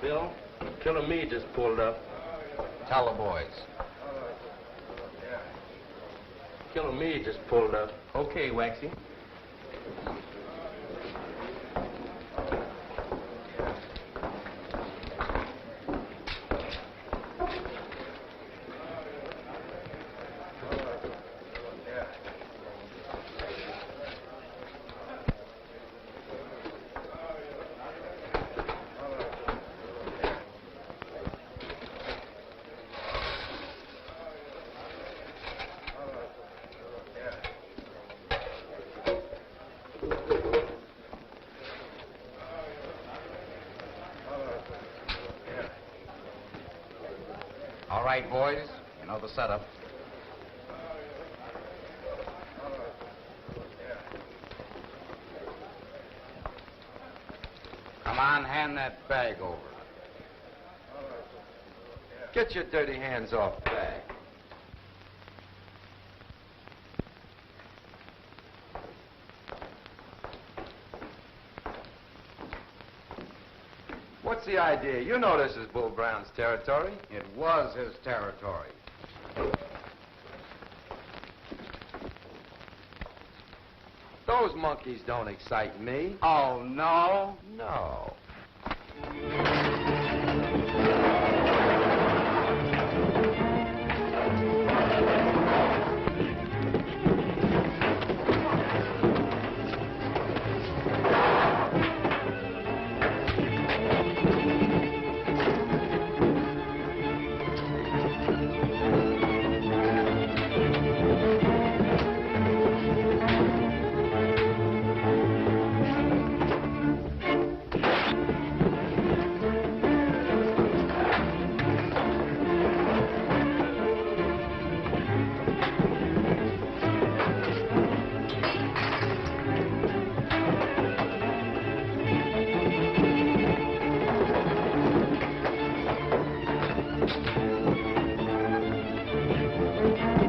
Bill. Killer Meade just pulled up. Tell the boys. Killer Meade just pulled up. Okay, Waxy. All right, boys. You know the setup. Come on, hand that bag over. Get your dirty hands off the bag. What's the idea? You know this is Bull Brown's territory. It was his territory. Those monkeys don't excite me. Oh, no? No.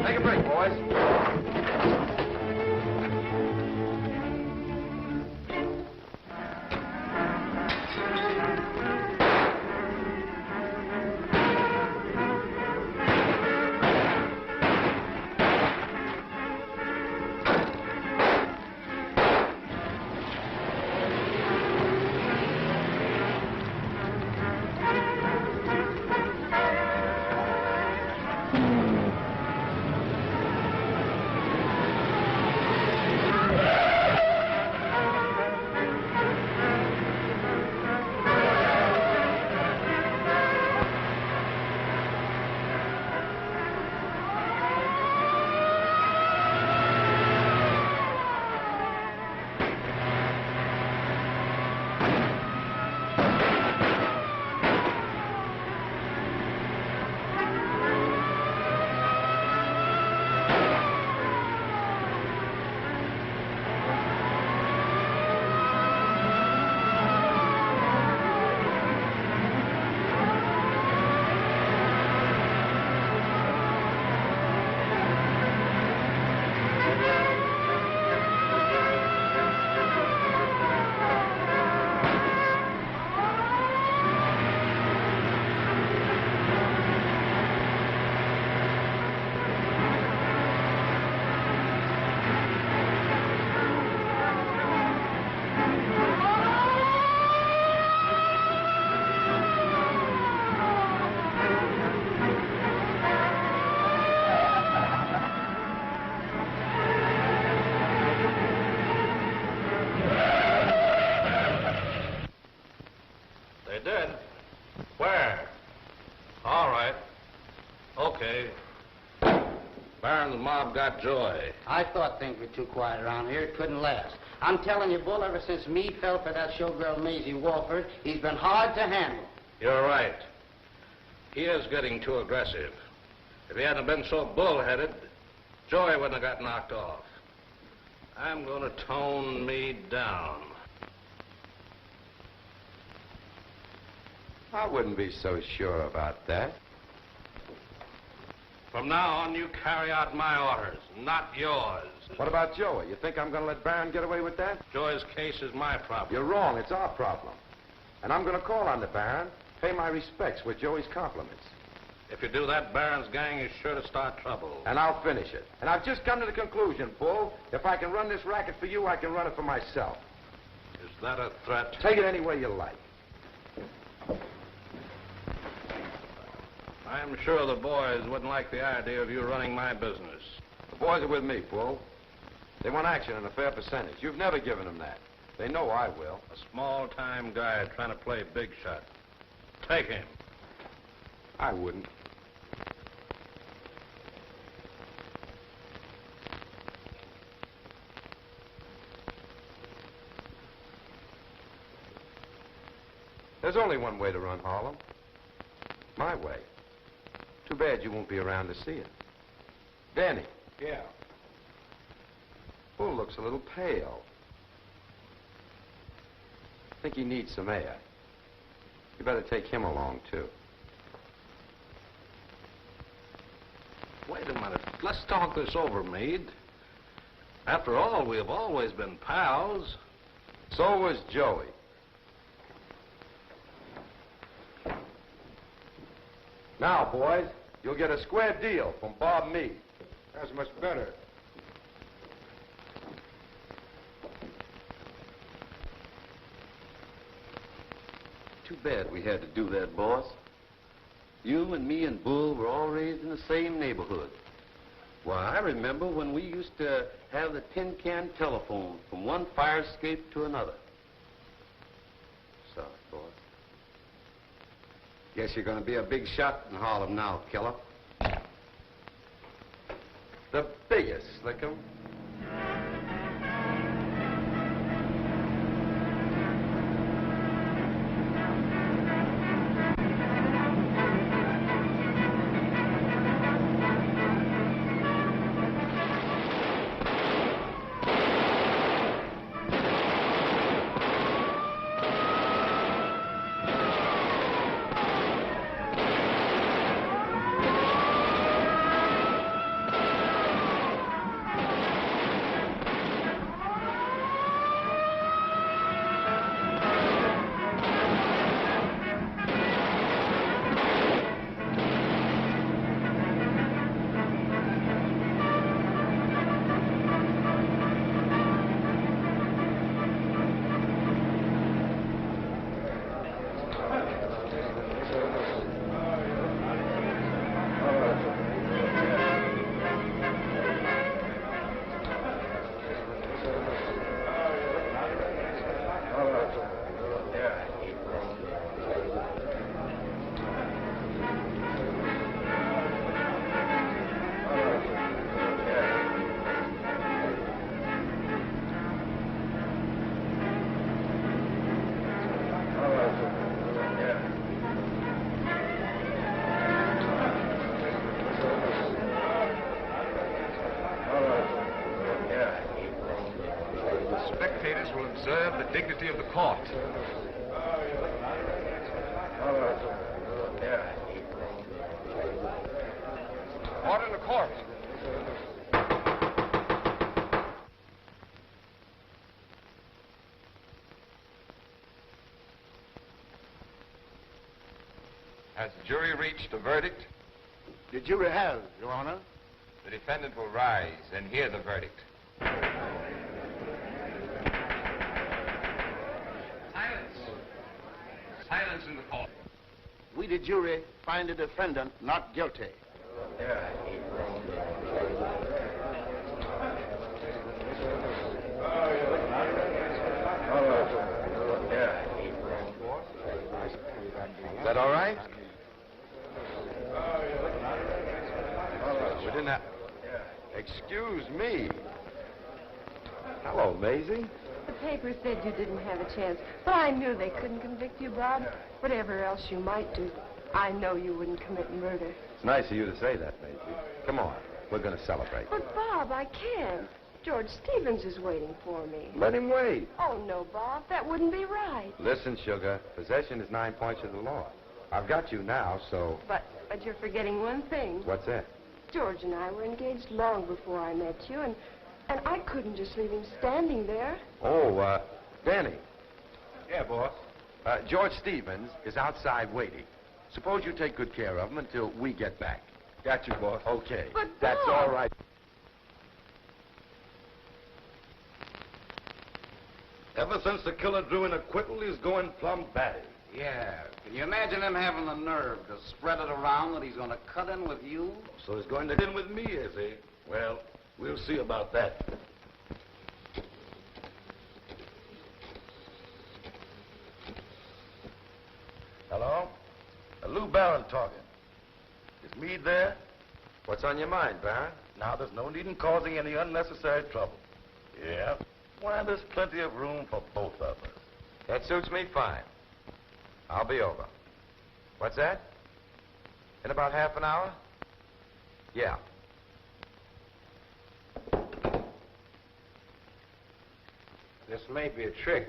Take a break, boys. They did? Where? All right. Okay. Barron's mob got Joy. I thought things were too quiet around here. It couldn't last. I'm telling you, Bull, ever since Meade fell for that showgirl Maisie Walford, he's been hard to handle. You're right. He is getting too aggressive. If he hadn't been so bullheaded, Joy wouldn't have got knocked off. I'm going to tone Meade down. I wouldn't be so sure about that. From now on, you carry out my orders, not yours. What about Joey? You think I'm going to let Barron get away with that? Joy's case is my problem. You're wrong. It's our problem. And I'm going to call on the Baron. Pay my respects with Joey's compliments. If you do that, Barron's gang is sure to start trouble. And I'll finish it. And I've just come to the conclusion, Bull, if I can run this racket for you, I can run it for myself. Is that a threat? Take it any way you like. I'm sure the boys wouldn't like the idea of you running my business. The boys are with me, Bull. They want action and a fair percentage. You've never given them that. They know I will. A small-time guy trying to play big shot. Take him. I wouldn't. There's only one way to run Harlem. My way. Too bad you won't be around to see it. Danny. Yeah. Bull looks a little pale. I think he needs some air. You better take him along, too. Wait a minute. Let's talk this over, Meade. After all, we have always been pals. So was Joey. Now, boys, you'll get a square deal from Bob Meade. That's much better. Too bad we had to do that, boss. You and me and Bull were all raised in the same neighborhood. Why, I remember when we used to have the tin can telephone from one fire escape to another. Sorry, boss. Guess you're going to be a big shot in Harlem now, killer. The biggest, Slickum. Spectators will observe the dignity of the court. Order in the court. Has the jury reached a verdict? The jury has, Your Honor. The defendant will rise and hear the verdict. Silence in the court. We, the jury, find the defendant not guilty. Is that all right? We didn't have... Excuse me. Hello, Maisie. The paper said you didn't have a chance, but I knew they couldn't convict you, Bob. Whatever else you might do, I know you wouldn't commit murder. It's nice of you to say that, Maisie. Come on. We're going to celebrate. But, Bob, I can't. George Stevens is waiting for me. Let him wait. Oh, no, Bob, that wouldn't be right. Listen, Sugar. Possession is 9 points of the law. I've got you now, so... But you're forgetting one thing. What's that? George and I were engaged long before I met you, and I couldn't just leave him standing there. Oh, Danny. Yeah, boss. George Stevens is outside waiting. Suppose you take good care of him until we get back. Got you, boss. Okay. But, That's Bob. all right. Ever since the killer drew an acquittal, he's going plumb batty. Yeah. Can you imagine him having the nerve to spread it around that he's going to cut in with you? So he's going to in with me, is he? Well, we'll see about that. Hello? Lou Barron talking. Is Meade there? What's on your mind, Baron? Now, there's no need in causing any unnecessary trouble. Yeah? Why, there's plenty of room for both of us. That suits me fine. I'll be over. What's that? In about half an hour? Yeah. This may be a trick.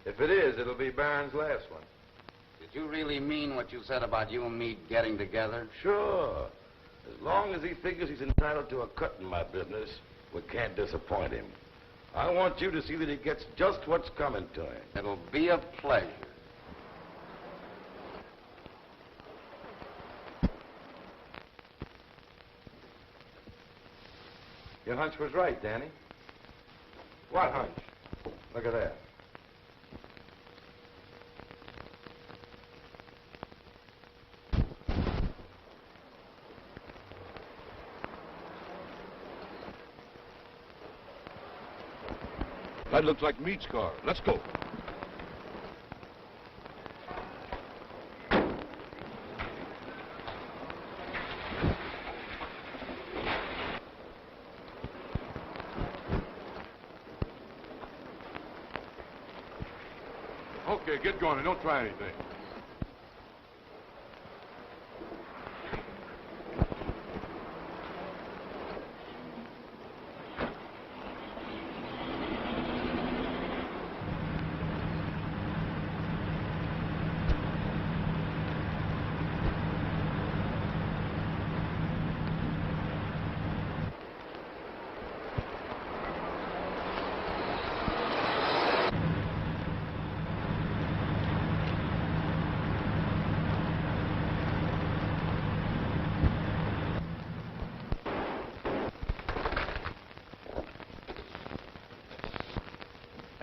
If it is, it'll be Barron's last one. Did you really mean what you said about you and me getting together? Sure. As long as he figures he's entitled to a cut in my business, we can't disappoint him. I want you to see that he gets just what's coming to him. It'll be a pleasure. Your hunch was right, Danny. What hunch? Look at that. That looks like Meade's car. Let's go. Okay, get going and don't try anything.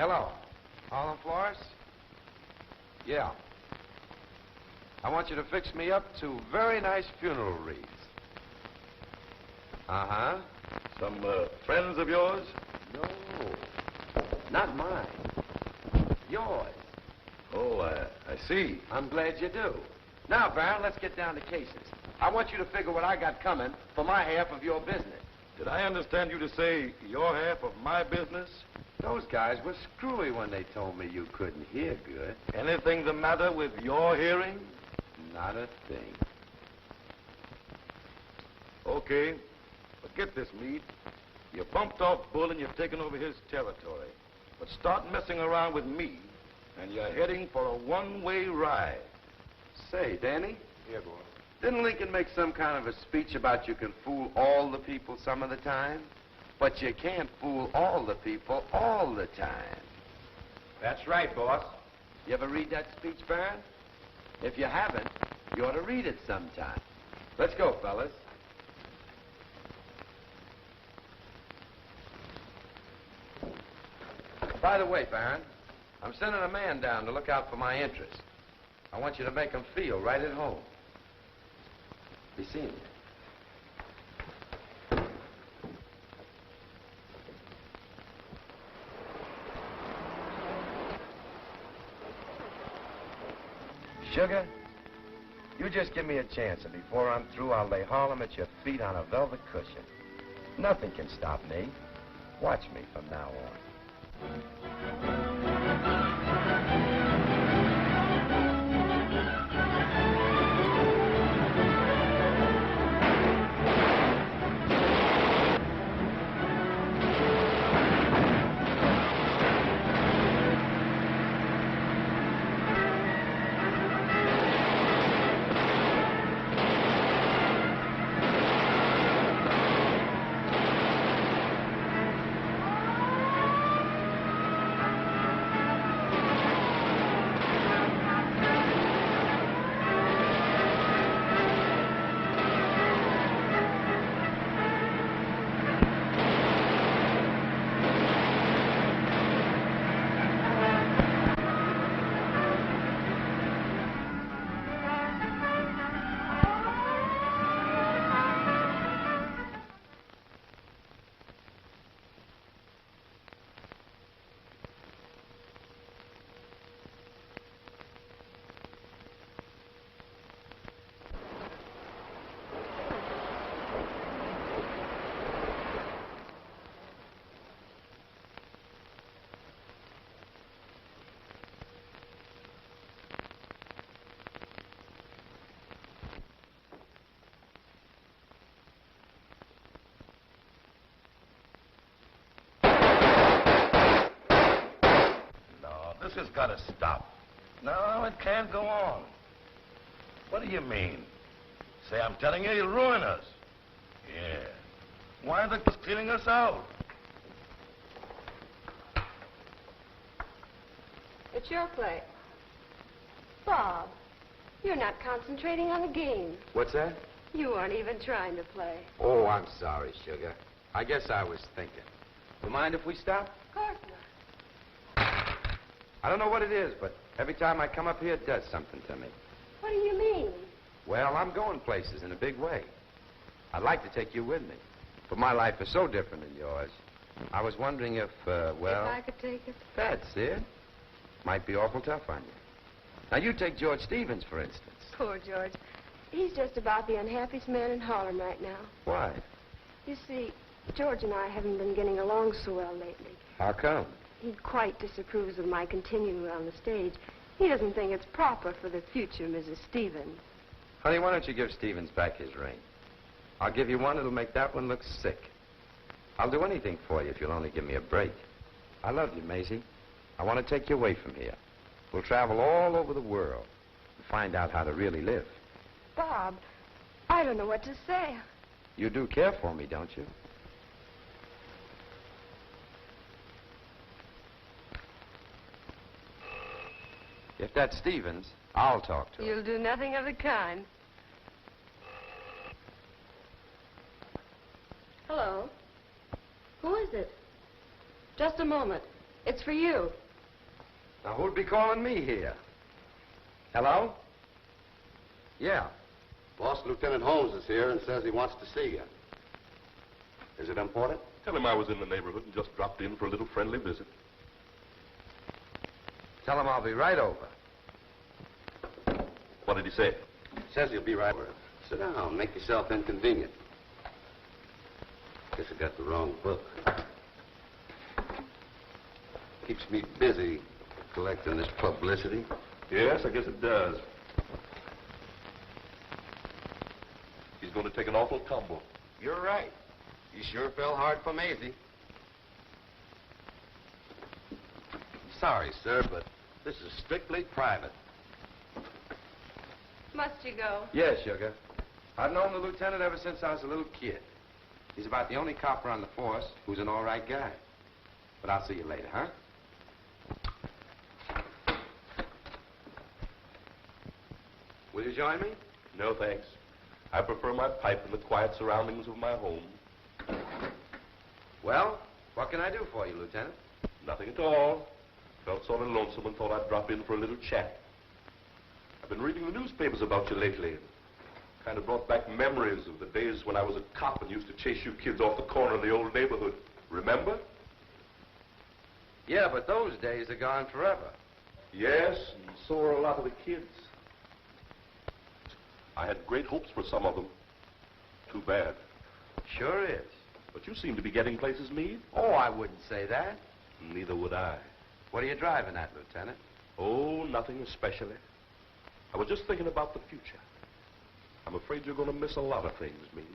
Hello. Harlem Florist? Yeah. I want you to fix me up 2 very nice funeral wreaths. Uh-huh. Some friends of yours? No. Not mine. Yours. Oh, I see. I'm glad you do. Now, Baron, let's get down to cases. I want you to figure what I got coming for my half of your business. Did I understand you to say your half of my business? Those guys were screwy when they told me you couldn't hear good. Anything the matter with your hearing? Not a thing. Okay. But get this, Meade. You bumped off Bull and you've taken over his territory. But start messing around with me, and you're heading for a one-way ride. Say, Danny, Here, boy. didn't Lincoln make some kind of a speech about you can fool all the people some of the time? But you can't fool all the people all the time. That's right, boss. You ever read that speech, Baron? If you haven't, you ought to read it sometime. Let's go, fellas. By the way, Baron, I'm sending a man down to look out for my interests. I want you to make him feel right at home. Be seeing you. Sugar, you just give me a chance, and before I'm through, I'll lay Harlem at your feet on a velvet cushion. Nothing can stop me. Watch me from now on. got to stop. No, it can't go on. What do you mean? Say, I'm telling you, you'll ruin us. Yeah. Why are they cleaning us out? It's your play. Bob, you're not concentrating on the game. What's that? You aren't even trying to play. Oh, I'm sorry, Sugar. I guess I was thinking. You mind if we stop? Of course not. I don't know what it is, but every time I come up here, it does something to me. What do you mean? Well, I'm going places in a big way. I'd like to take you with me, but my life is so different than yours. I was wondering if, well... If I could take it? That's it. Might be awful tough on you. Now, you take George Stevens, for instance. Poor George. He's just about the unhappiest man in Harlem right now. Why? You see, George and I haven't been getting along so well lately. How come? He quite disapproves of my continuing on the stage. He doesn't think it's proper for the future Mrs. Stevens. Honey, why don't you give Stevens back his ring? I'll give you one that'll make that one look sick. I'll do anything for you if you'll only give me a break. I love you, Maisie. I want to take you away from here. We'll travel all over the world and find out how to really live. Bob, I don't know what to say. You do care for me, don't you? If that's Stevens, I'll talk to him. You'll do nothing of the kind. Hello? Who is it? Just a moment. It's for you. Now, who'd be calling me here? Hello? Yeah. Boss Lieutenant Holmes is here and says he wants to see you. Is it important? Tell him I was in the neighborhood and just dropped in for a little friendly visit. Tell him I'll be right over. What did he say? Says he'll be right over. Sit down. Make yourself inconvenient. Guess I got the wrong book. Keeps me busy collecting this publicity. Yes, I guess it does. He's going to take an awful tumble. You're right. He sure fell hard for Maisie. Sorry, sir, but this is strictly private. Must you go? Yes, Sugar. I've known the lieutenant ever since I was a little kid. He's about the only copper on the force who's an all right guy. But I'll see you later, huh? Will you join me? No, thanks. I prefer my pipe in the quiet surroundings of my home. Well, what can I do for you, Lieutenant? Nothing at all. Felt sort of lonesome and thought I'd drop in for a little chat. I've been reading the newspapers about you lately. Kind of brought back memories of the days when I was a cop and used to chase you kids off the corner of the old neighborhood. Remember? Yeah, but those days are gone forever. Yes, and so are a lot of the kids. I had great hopes for some of them. Too bad. Sure is. But you seem to be getting places, Meade. Oh, I wouldn't say that. Neither would I. What are you driving at, Lieutenant? Oh, nothing especially. I was just thinking about the future. I'm afraid you're going to miss a lot of things, Meade.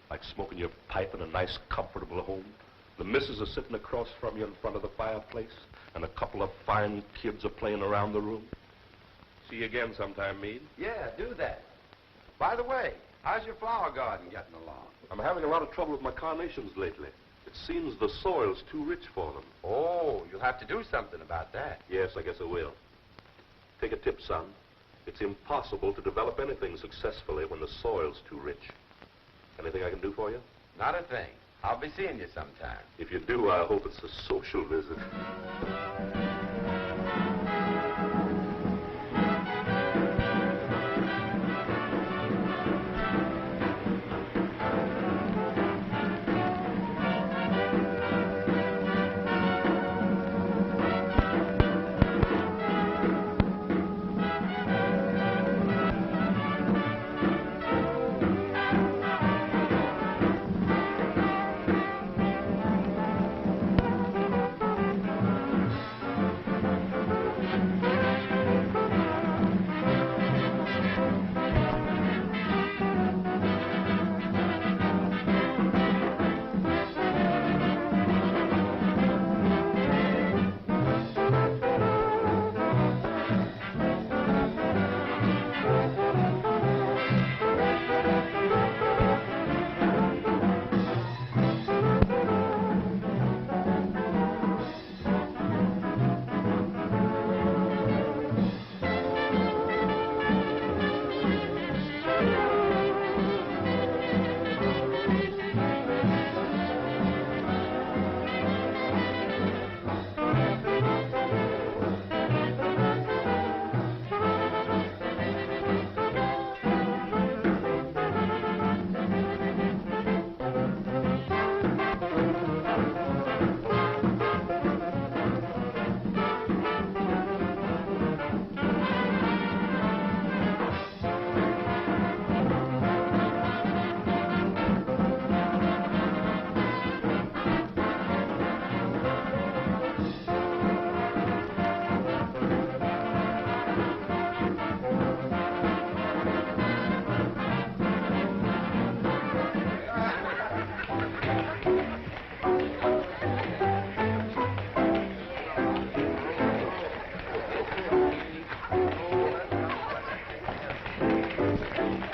Like smoking your pipe in a nice, comfortable home. The missus is sitting across from you in front of the fireplace, and a couple of fine kids are playing around the room. See you again sometime, Meade. Yeah, do that. By the way, how's your flower garden getting along? I'm having a lot of trouble with my carnations lately. It seems the soil's too rich for them. Oh, you'll have to do something about that. Yes, I guess I will. Take a tip, son. It's impossible to develop anything successfully when the soil's too rich. Anything I can do for you? Not a thing. I'll be seeing you sometime. If you do, I hope it's a social visit.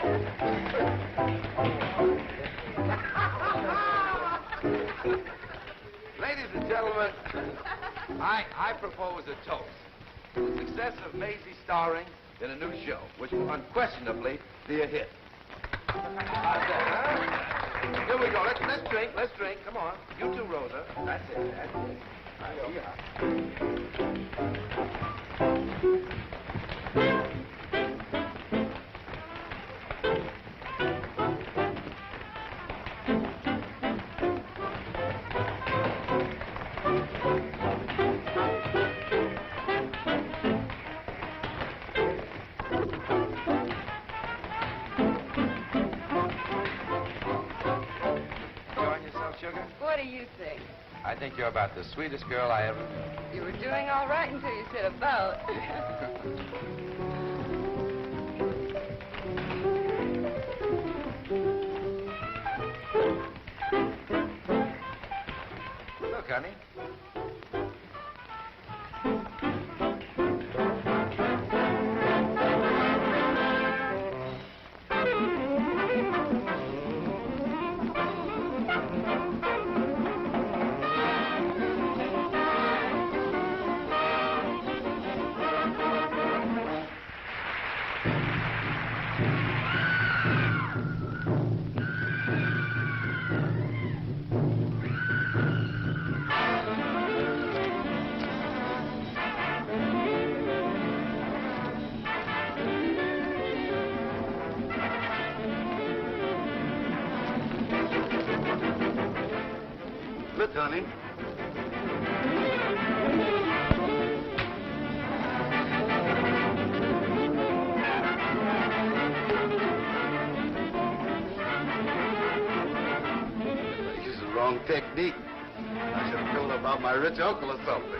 Ladies and gentlemen, I propose a toast to the success of Maisie starring in a new show, which will unquestionably be a hit. How's that, huh? Here we go. Let's drink. Let's drink. Come on. You too, Rosa. That's it. That's it. Here you are. Enjoying yourself, Sugar? What do you think? I think you're about the sweetest girl I ever... You were doing all right until you said about. Look, honey. Look, honey. This is the wrong technique. I should have told her about my rich uncle or something.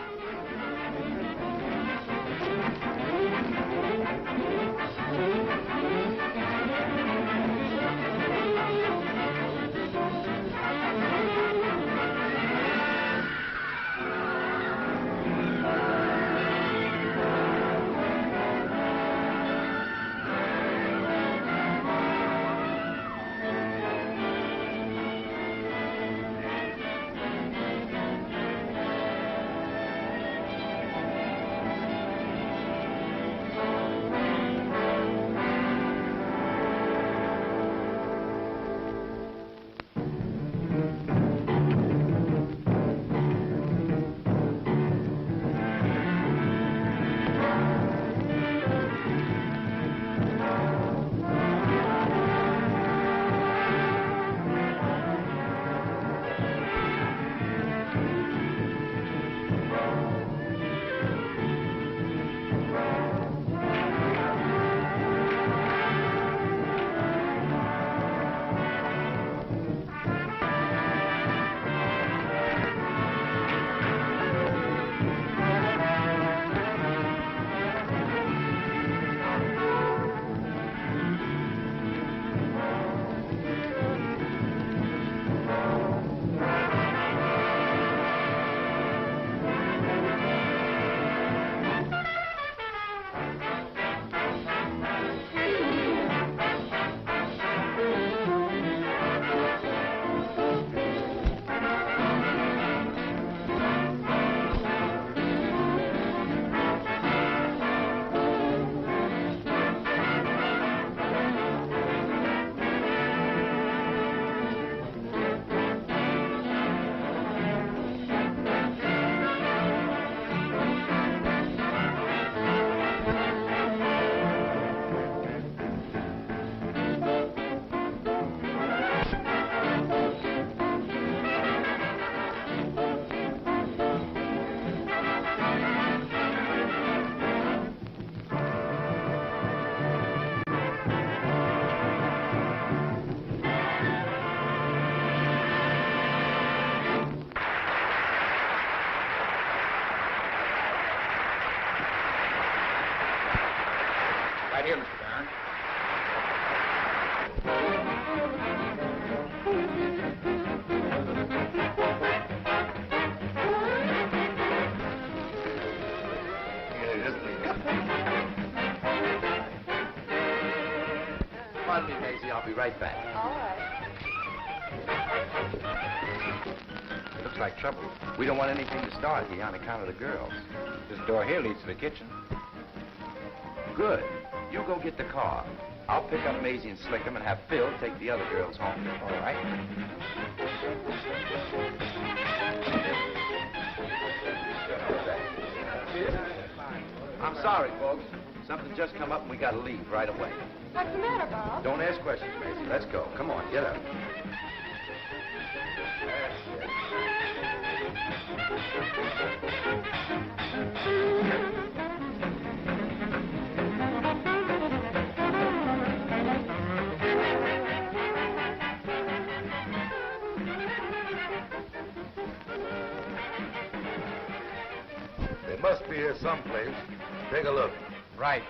Pardon me, Maisie. I'll be right back. All right. It looks like trouble. We don't want anything to start here on account of the girls. This door here leads to the kitchen. Good. You go get the car. I'll pick up Maisie and Slickum and have Phil take the other girls home. All right. I'm sorry, folks. Something just come up and we gotta leave right away. What's the matter, Bob? Don't ask questions, Maisie. Let's go. Come on, get up. They must be here someplace. Take a look. Right.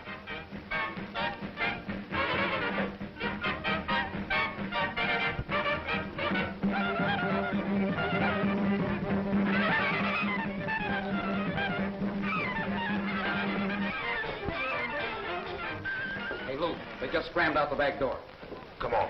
Hey, Lou, they just scrammed out the back door. Come on.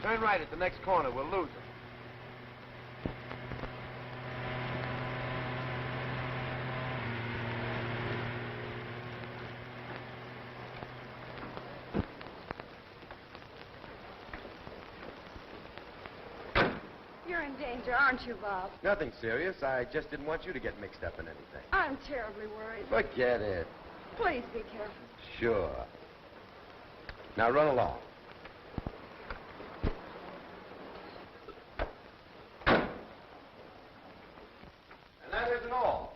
Turn right at the next corner. We'll lose them. You're in danger, aren't you, Bob? Nothing serious. I just didn't want you to get mixed up in anything. I'm terribly worried. Forget it. Please be careful. Sure. Now run along. And that isn't all.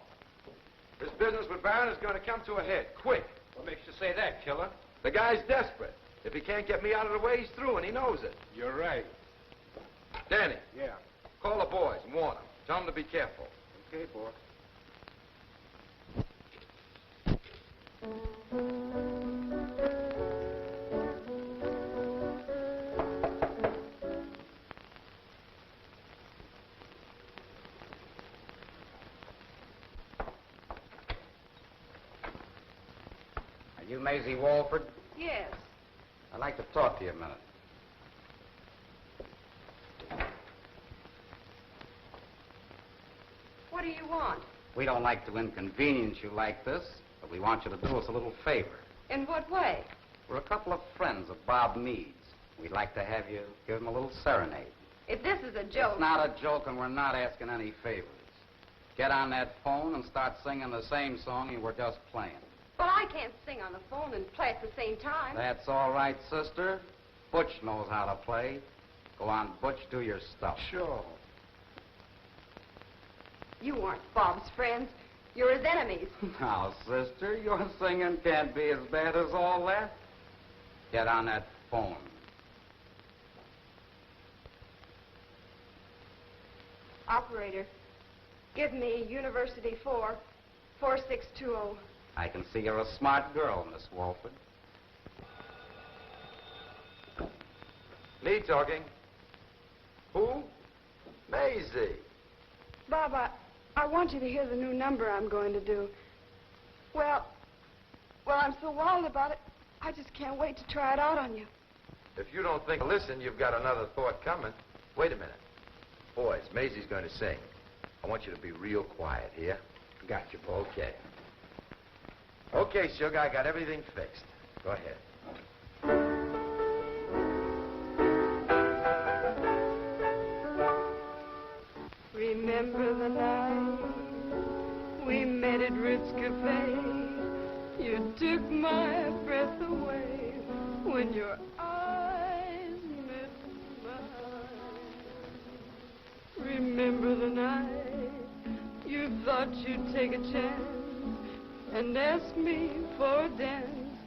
This business with Barron is going to come to a head, quick. What makes you say that, killer? The guy's desperate. If he can't get me out of the way, he's through, and he knows it. You're right. Danny, Yeah. call the boys and warn them. Tell them to be careful. Okay, boy. Are you Maisie Walford? Yes. I'd like to talk to you a minute. What do you want? We don't like to inconvenience you like this, but we want you to do us a little favor. In what way? We're a couple of friends of Bob Meade's. We'd like to have you give him a little serenade. If this is a joke... It's not a joke, and we're not asking any favors. Get on that phone and start singing the same song you were just playing. But I can't sing on the phone and play at the same time. That's all right, sister. Butch knows how to play. Go on, Butch, do your stuff. Sure. You aren't Bob's friends. You're his enemies. Now, sister, your singing can't be as bad as all that. Get on that phone. Operator, give me University 4, 4620. I can see you're a smart girl, Miss Walford. Lee talking. Who? Maisie. Bob, I want you to hear the new number I'm going to do. Well, I'm so wild about it, I just can't wait to try it out on you. If you don't think, listen, you've got another thought coming. Wait a minute. Boys, Maisie's going to sing. I want you to be real quiet here. Got you, Bull. Okay. Okay, Sugar, I got everything fixed. Go ahead. Remember the night we met at Ritz Cafe? You took my breath away when your eyes met mine. Remember the night you thought you'd take a chance and ask me for a dance,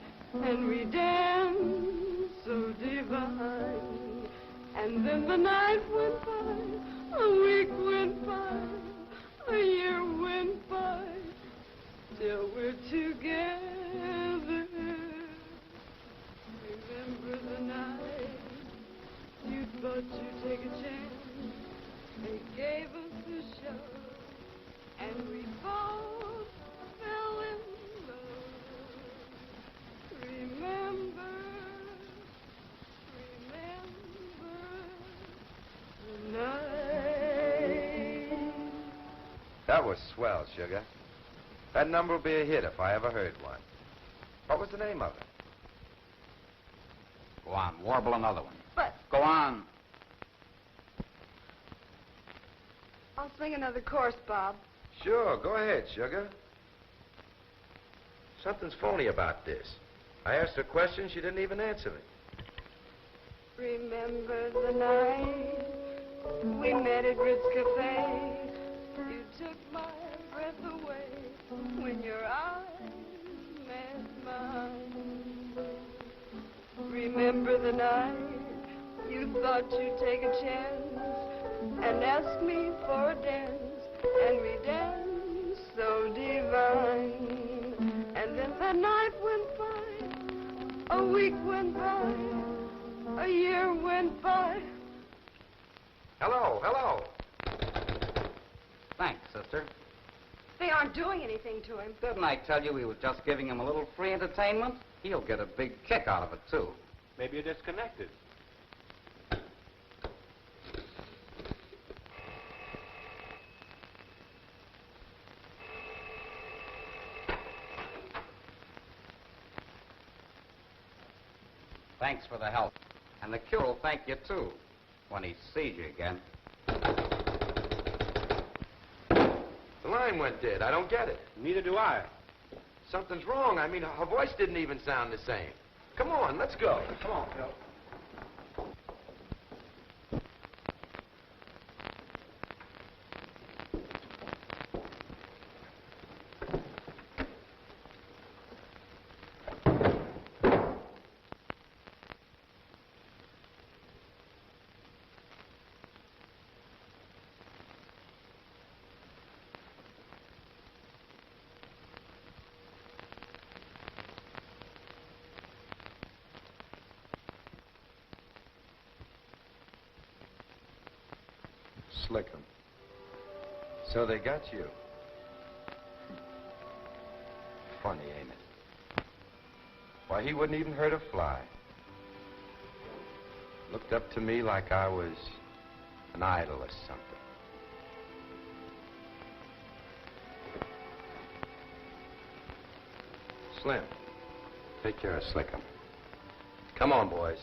and we danced so divine. And then the night went by, a week went by, a year went by, till we're together. Remember the night you thought you'd take a chance, they gave us a show, and we both fell in love. Remember the night. That was swell, Sugar. That number will be a hit if I ever heard one. What was the name of it? Go on, warble another one. But Go on. I'll sing another chorus, Bob. Sure, go ahead, Sugar. Something's phony about this. I asked her a question, she didn't even answer me. Remember the night we met at Ritz Cafe? You took my breath away when your eyes met mine. Remember the night you thought you'd take a chance and ask me for a dance, and we danced so divine. And then the night went by, a week went by, a year went by. Hello, hello. Thanks, sister. They aren't doing anything to him. Didn't I tell you we were just giving him a little free entertainment? He'll get a big kick out of it, too. Maybe you're disconnected. Thanks for the help. And the cure will thank you, too, when he sees you again. The line went dead. I don't get it. Neither do I. Something's wrong. I mean, her voice didn't even sound the same. Come on, let's go. Come on, Phil. Slickum. So they got you. Funny, ain't it? Why, he wouldn't even hurt a fly. Looked up to me like I was an idol or something. Slim, take care of Slickum. Come on, boys.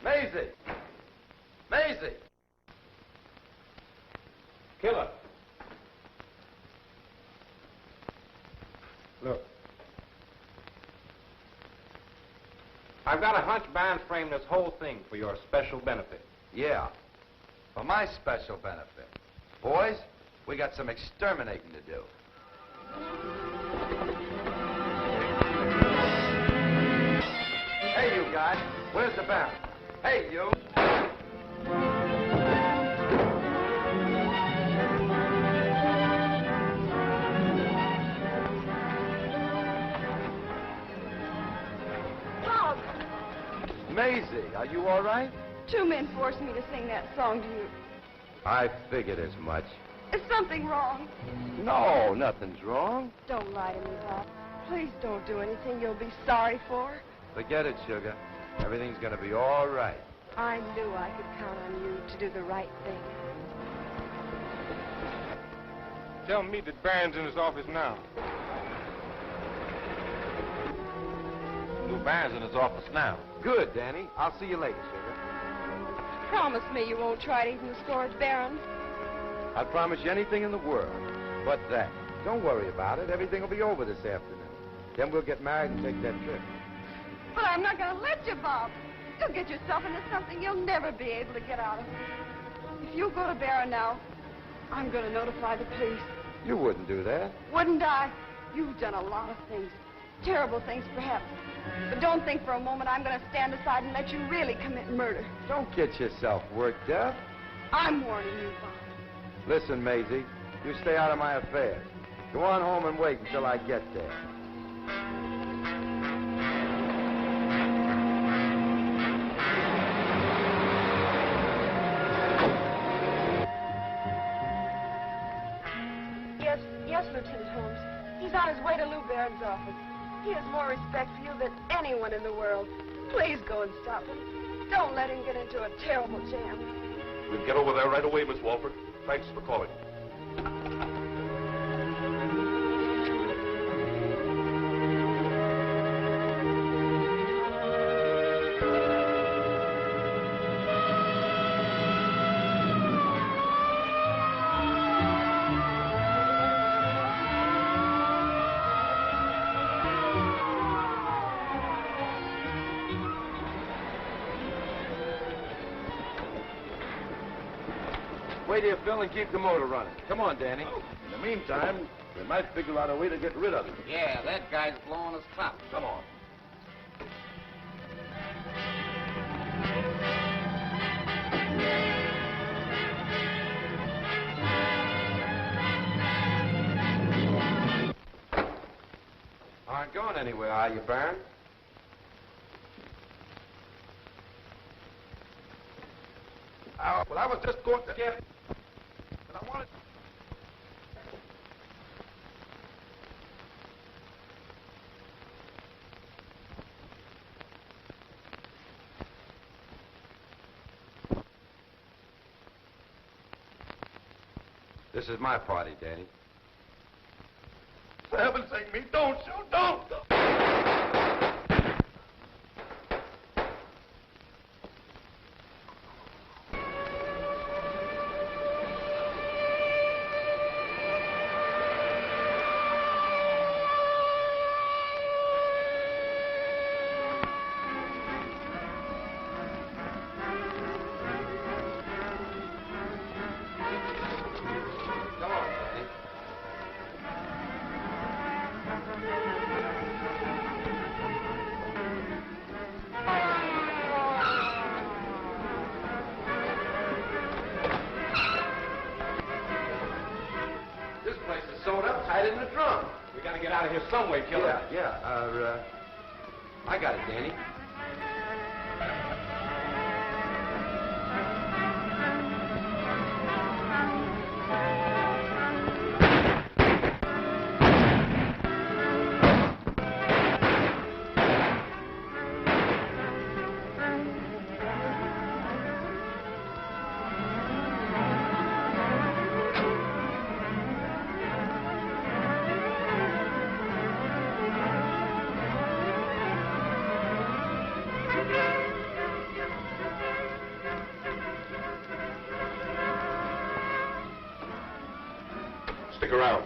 Maisie! Maisie! Killer. Look. I've got a hunch band framed this whole thing for your special benefit. Yeah, for my special benefit. Boys, we got some exterminating to do. Hey, you guys, where's the band? Hey, you. Maisie, are you all right? 2 men forced me to sing that song to you. I figured as much. Is something wrong? No, nothing's wrong. Don't lie to me, Bob. Please don't do anything you'll be sorry for. Forget it, Sugar. Everything's gonna be all right. I knew I could count on you to do the right thing. Tell me that Barron's in his office now. Lou Barron's in his office now. Good, Danny. I'll see you later, Sugar. Promise me you won't try to eat in the store at Barron's. I'll promise you anything in the world but that. Don't worry about it. Everything will be over this afternoon. Then we'll get married and take that trip. But I'm not going to let you, Bob. You'll get yourself into something you'll never be able to get out of. If you go to Barron now, I'm going to notify the police. You wouldn't do that. Wouldn't I? You've done a lot of things. Terrible things, perhaps. But don't think for a moment I'm going to stand aside and let you really commit murder. Don't get yourself worked up. I'm warning you, Bob. Listen, Maisie, you stay out of my affairs. Go on home and wait until I get there. Yes, Lieutenant Holmes. He's on his way to Lou Barron's office. He has more respect for you than anyone in the world. Please go and stop him. Don't let him get into a terrible jam. We'll get over there right away, Miss Walford. Thanks for calling. Wait here, Phil, and keep the motor running. Come on, Danny. In the meantime, we might figure out a way to get rid of him. Yeah, that guy's blowing his top. Come on. Aren't going anywhere, are you, Barron? Well, I was just going to get... And I wanted... This is my party, Danny. For heaven's sake, me, don't shoot, don't! Come on, Danny. This place is sewed up tight in the drum. We gotta get out of here some way, killer. Yeah. I got it, Danny. Stick around.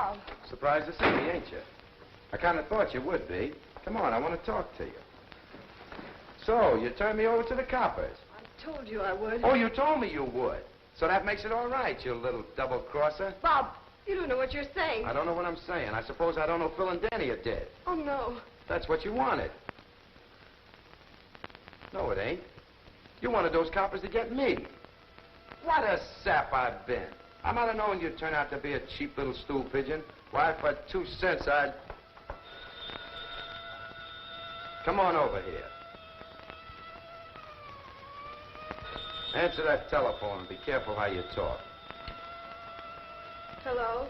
Bob. Surprised to see me, ain't you? I kind of thought you would be. Come on, I want to talk to you. So, you turned me over to the coppers. I told you I would. Oh, you told me you would. So that makes it all right, you little double-crosser. Bob, you don't know what you're saying. I don't know what I'm saying. I suppose I don't know Phil and Danny are dead. Oh, no. That's what you wanted. No, it ain't. You wanted those coppers to get me. What a sap I've been. I might have known you'd turn out to be a cheap little stool pigeon. Why, for 2 cents, I'd... Come on over here. Answer that telephone and be careful how you talk. Hello?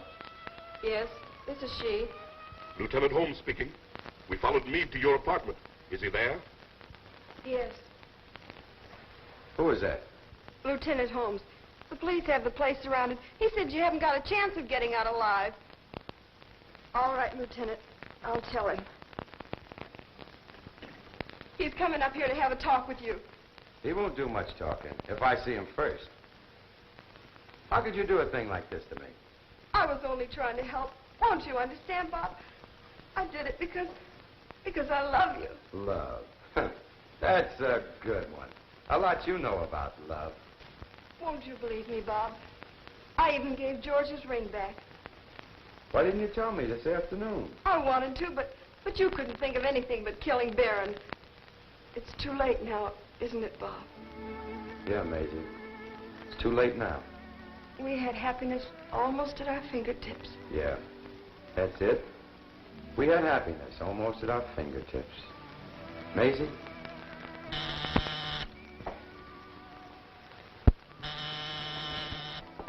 Yes, this is she. Lieutenant Holmes speaking. We followed Meade to your apartment. Is he there? Yes. Who is that? Lieutenant Holmes. The police have the place surrounded. He said you haven't got a chance of getting out alive. All right, Lieutenant. I'll tell him. He's coming up here to have a talk with you. He won't do much talking if I see him first. How could you do a thing like this to me? I was only trying to help. Won't you understand, Bob? I did it because I love you. Love. That's a good one. A lot you know about love. Won't you believe me, Bob? I even gave George's ring back. Why didn't you tell me this afternoon? I wanted to, but you couldn't think of anything but killing Barron. It's too late now, isn't it, Bob? Yeah, Maisie. It's too late now. We had happiness almost at our fingertips. Yeah, that's it. We had happiness almost at our fingertips. Maisie?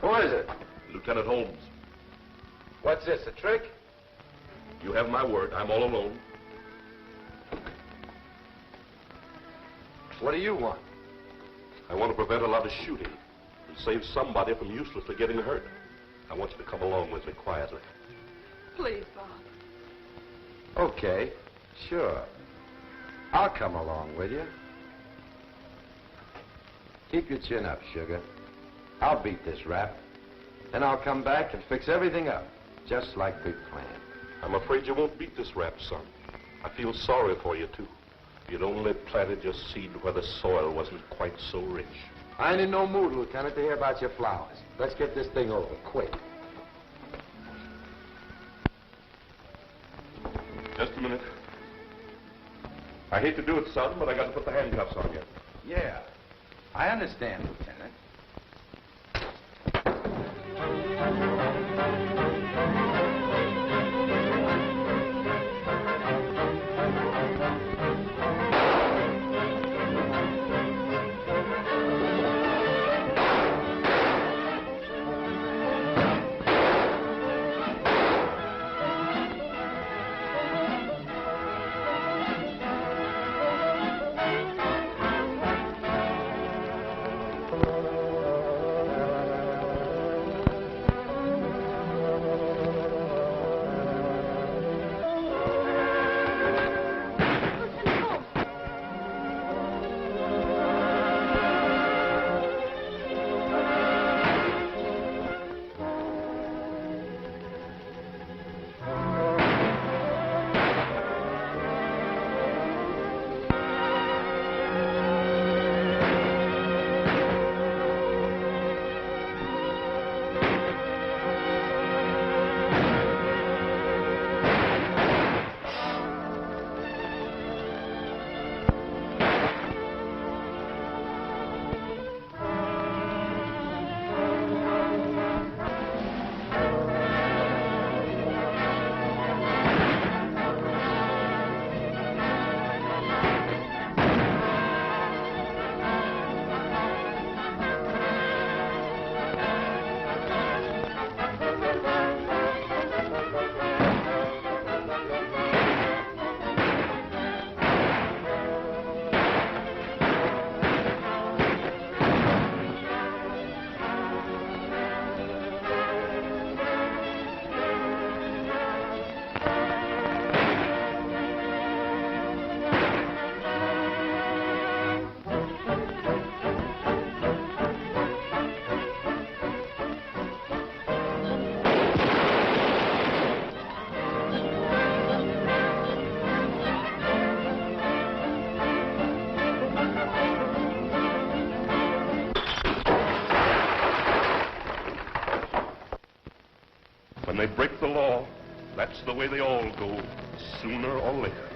Who is it? Lieutenant Holmes. What's this, a trick? You have my word. I'm all alone. What do you want? I want to prevent a lot of shooting and save somebody from uselessly getting hurt. I want you to come along with me quietly. Please, Bob. Okay, sure. I'll come along with you. Keep your chin up, sugar. I'll beat this rap. Then I'll come back and fix everything up, just like we planned. I'm afraid you won't beat this rap, son. I feel sorry for you, too. You'd only planted your seed where the soil wasn't quite so rich. I ain't in no mood, Lieutenant, to hear about your flowers. Let's get this thing over, quick. Just a minute. I hate to do it, son, but I got to put the handcuffs on you. Yeah, I understand, Lieutenant. When they break the law, that's the way they all go, sooner or later.